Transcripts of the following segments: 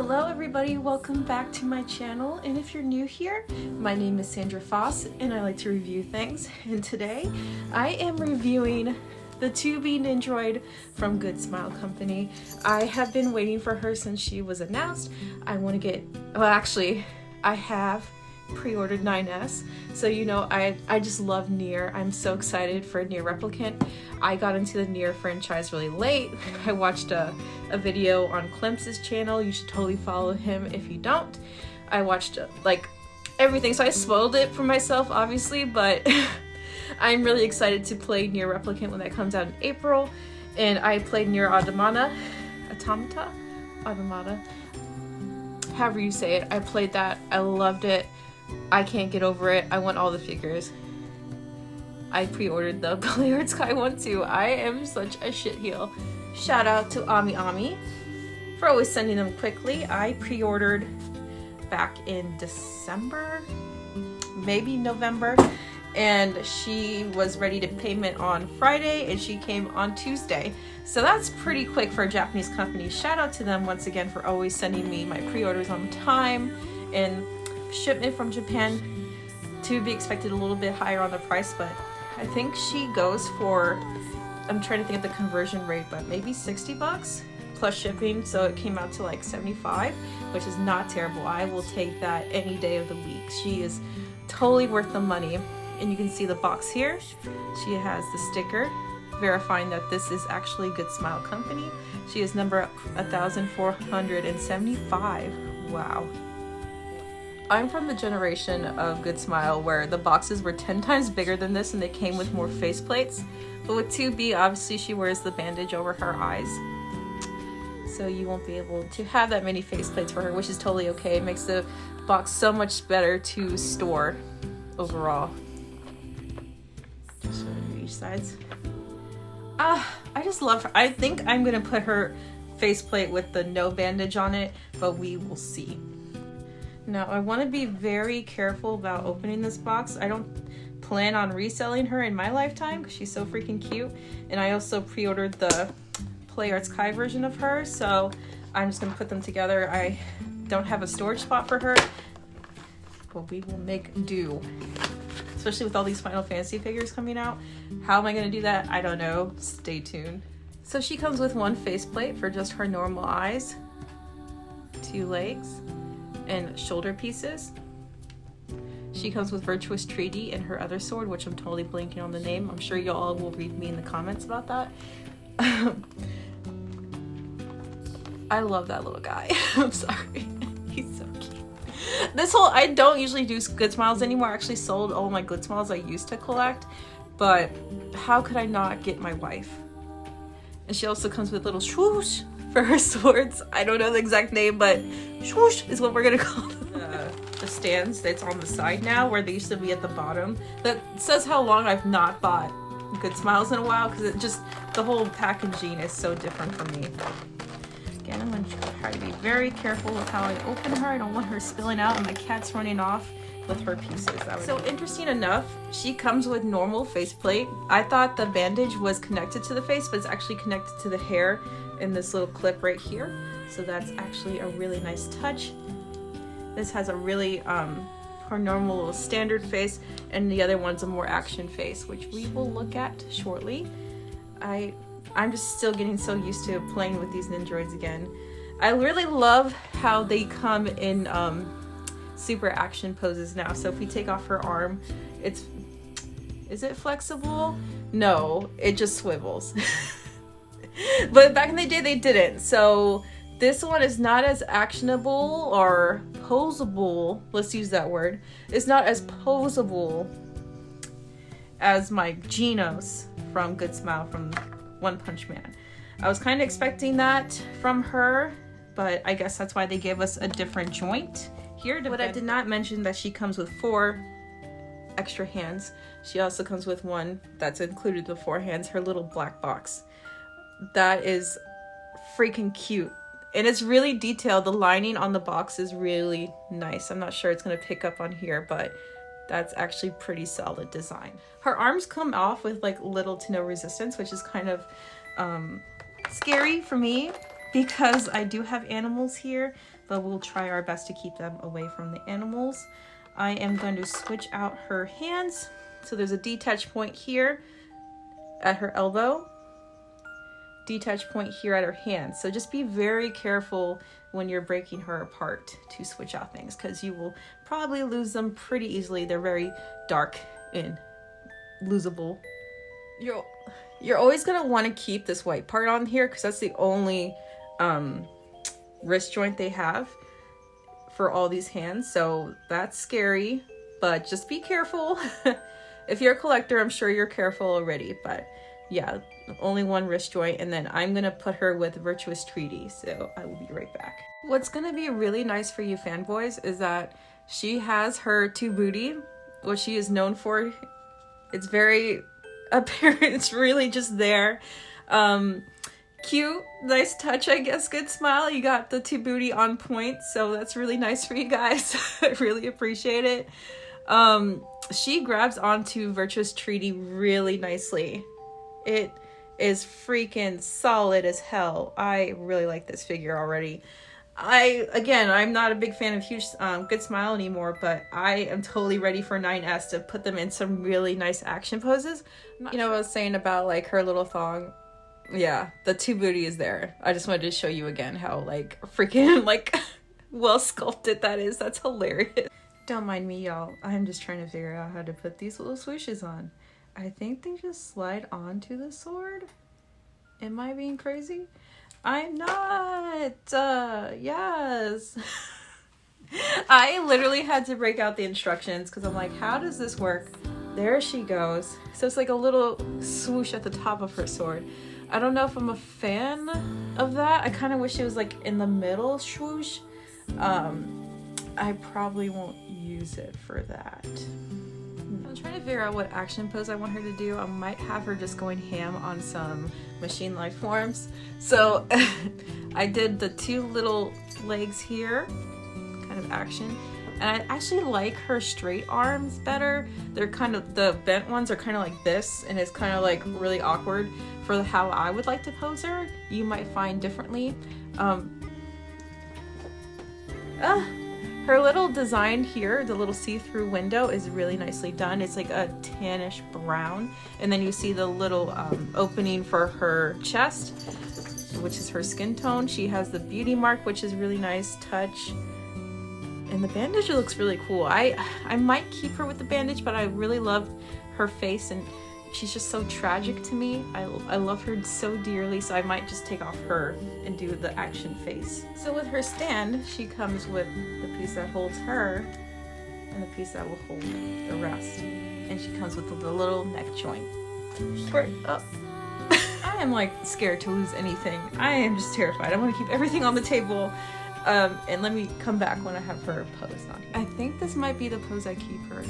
Hello everybody, welcome back to my channel, and if you're new here, my name is Sandra Foss and I like to review things, and today I am reviewing the 2B Nindroid from Good Smile Company. I have been waiting for her since she was announced. I want to get, well actually, I have pre-ordered 9S, so you know I just love Nier. I'm so excited for Nier Replicant. I got into the Nier franchise really late. I watched a video on Clem's channel. You should totally follow him if you don't. I watched like everything, so I spoiled it for myself obviously, but I'm really excited to play Nier Replicant when that comes out in April. And I played Nier Automata, however you say it. I played that, I loved it. I can't get over it. I want all the figures. I pre-ordered the Colored Sky one too. I am such a shitheel. Shout out to Ami for always sending them quickly. I pre-ordered back in December, maybe November, and she was ready to payment on Friday and she came on Tuesday. So that's pretty quick for a Japanese company. Shout out to them once again for always sending me my pre-orders on time, and shipment from Japan to be expected a little bit higher on the price, but I think she goes for, I'm trying to think of the conversion rate, but maybe 60 bucks plus shipping, so it came out to like 75, which is not terrible. I will take that any day of the week. She is totally worth the money. And you can see the box here. She has the sticker verifying that this is actually Good Smile Company. She is number 1475. Wow. I'm from the generation of Good Smile where the boxes were 10 times bigger than this and they came with more faceplates. But with 2B, obviously she wears the bandage over her eyes, so you won't be able to have that many faceplates for her, which is totally okay. It makes the box so much better to store overall. Just each sides. I just love her. I think I'm gonna put her faceplate with the no bandage on it, but we will see. Now, I want to be very careful about opening this box. I don't plan on reselling her in my lifetime because she's so freaking cute. And I also pre-ordered the Play Arts Kai version of her, so I'm just going to put them together. I don't have a storage spot for her, but we will make do. Especially with all these Final Fantasy figures coming out. How am I going to do that? I don't know. Stay tuned. So she comes with one faceplate for just her normal eyes, 2 legs, and shoulder pieces. She comes with Virtuous Treaty and her other sword, which I'm totally blanking on the name. I'm sure y'all will read me in the comments about that. I love that little guy. I'm sorry. He's so cute. I don't usually do Good Smiles anymore. I actually sold all my Good Smiles I used to collect, but how could I not get my wife? And she also comes with little swoosh for her swords. I don't know the exact name, but swoosh is what we're gonna call them. The stands that's on the side now, where they used to be at the bottom. That says how long I've not bought Good Smiles in a while, because it just, the whole packaging is so different for me. Again, I'm gonna try to be very careful with how I open her. I don't want her spilling out and my cat's running off with her pieces. So interesting enough, she comes with normal faceplate. I thought the bandage was connected to the face, but it's actually connected to the hair in this little clip right here. So that's actually a really nice touch. This has a really her normal little standard face, and the other one's a more action face, which we will look at shortly. I'm just still getting so used to playing with these Nindroids again. I really love how they come in super action poses now. So if we take off her arm, is it flexible? No, it just swivels. But back in the day they didn't. So this one is not as actionable or posable. Let's use that word. It's not as posable as my Genos from Good Smile from One Punch Man. I was kind of expecting that from her, but I guess that's why they gave us a different joint here. But I did not mention that she comes with 4 extra hands. She also comes with one that's included the 4 hands, her little black box. That is freaking cute. And it's really detailed. The lining on the box is really nice. I'm not sure it's going to pick up on here, but that's actually pretty solid design. Her arms come off with like little to no resistance, which is kind of scary for me. because I do have animals here, but we'll try our best to keep them away from the animals. I am going to switch out her hands. So there's a detach point here at her elbow, detach point here at her hand. So just be very careful when you're breaking her apart to switch out things, because you will probably lose them pretty easily. They're very dark and losable. You're always going to want to keep this white part on here because that's the only wrist joint they have for all these hands. So that's scary, but just be careful. If you're a collector, I'm sure you're careful already, but yeah, only one wrist joint. And then I'm going to put her with Virtuous Treaty. So I will be right back. What's going to be really nice for you fanboys is that she has her 2Booty, what she is known for. It's very apparent. It's really just there. Cute, nice touch, I guess. Good smile. You got the 2Booty on point, so that's really nice for you guys. I really appreciate it. She grabs onto Virtuous Treaty really nicely. It is freaking solid as hell. I really like this figure already. I'm not a big fan of Huge Good Smile anymore, but I am totally ready for 9S to put them in some really nice action poses. You know what I was saying about like her little thong? Yeah, the 2Booty is there. I just wanted to show you again how like freaking like well sculpted that is. That's hilarious. Don't mind me, y'all. I'm just trying to figure out how to put these little swooshes on. I think they just slide onto the sword. Am I being crazy? I'm not. Yes. I literally had to break out the instructions because I'm like, how does this work? There she goes. So it's like a little swoosh at the top of her sword. I don't know if I'm a fan of that. I kind of wish it was like in the middle swoosh. I probably won't use it for that. I'm trying to figure out what action pose I want her to do. I might have her just going ham on some machine life forms. So I did the two little legs here, kind of action. And I actually like her straight arms better. They're kind of, the bent ones are kind of like this, and it's kind of like really awkward for how I would like to pose her. You might differently. Her little design here, the little see-through window, is really nicely done. It's like a tannish brown. And then you see the little opening for her chest, which is her skin tone. She has the beauty mark, which is really nice touch. And the bandage looks really cool. I might keep her with the bandage, but I really love her face, and she's just so tragic to me. I love her so dearly, so I might just take off her and do the action face. So with her stand, she comes with the piece that holds her and the piece that will hold the rest. And she comes with the little neck joint. I am like scared to lose anything. I am just terrified. I want to keep everything on the table. And let me come back when I have her posed on. I think this might be the pose I keep her in.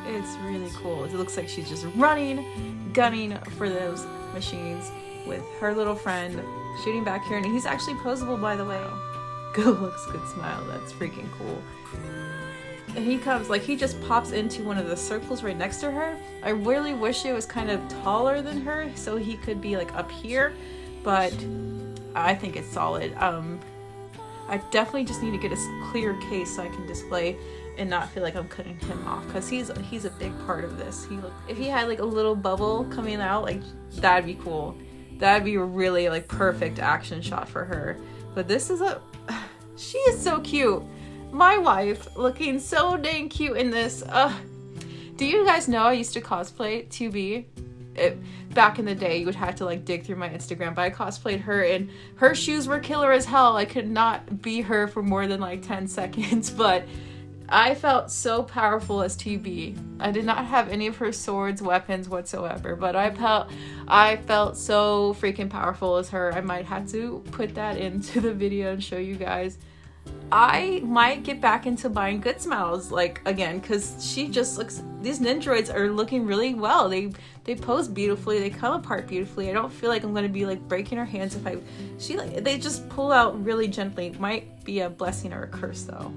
It's really cool. It looks like she's just running, gunning for those machines with her little friend shooting back here. And he's actually posable, by the way. Good looks, good smile. That's freaking cool. And he comes, like, he just pops into one of the circles right next to her. I really wish it was kind of taller than her so he could be like up here, but I think it's solid. I definitely just need to get a clear case so I can display and not feel like I'm cutting him off, because he's a big part of this. If he had like a little bubble coming out, like, that'd be cool. That'd be a really like perfect action shot for her. But this is she is so cute. My wife looking so dang cute in this. Do you guys know I used to cosplay 2B? Back in the day, you would have to like dig through my Instagram, but I cosplayed her and her shoes were killer as hell. I could not be her for more than like 10 seconds, but I felt so powerful as 2B. I did not have any of her swords, weapons whatsoever, but I felt so freaking powerful as her. I might have to put that into the video and show you guys. I might get back into buying Good Smiles like again, because she just looks, these Nindroids are looking really well. They pose beautifully, they come apart beautifully. I don't feel like I'm going to be like breaking her hands if they just pull out really gently. Might be a blessing or a curse though.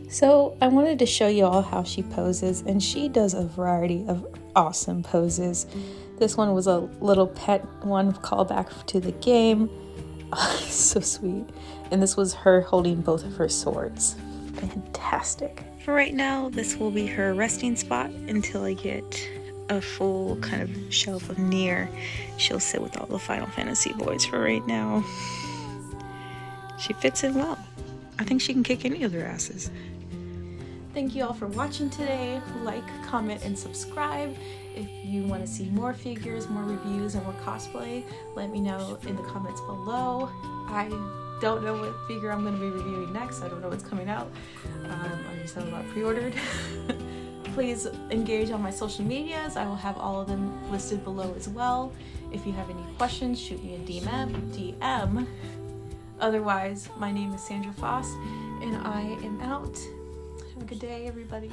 So I wanted to show you all how she poses, and she does a variety of awesome poses. This one was a little pet one callback to the game. So sweet. And this was her holding both of her swords. Fantastic. For right now, this will be her resting spot until I get a full kind of shelf of Nier. She'll sit with all the Final Fantasy boys for right now. She fits in well. I think she can kick any of their asses. Thank you all for watching today. Like, comment, and subscribe. If you want to see more figures, more reviews, and more cosplay, let me know in the comments below. I don't know what figure I'm going to be reviewing next. I don't know what's coming out. I just have a lot pre-ordered. Please engage on my social medias. I will have all of them listed below as well. If you have any questions, shoot me a DM. Otherwise, my name is Sandra Foss, and I am out. Have a good day, everybody.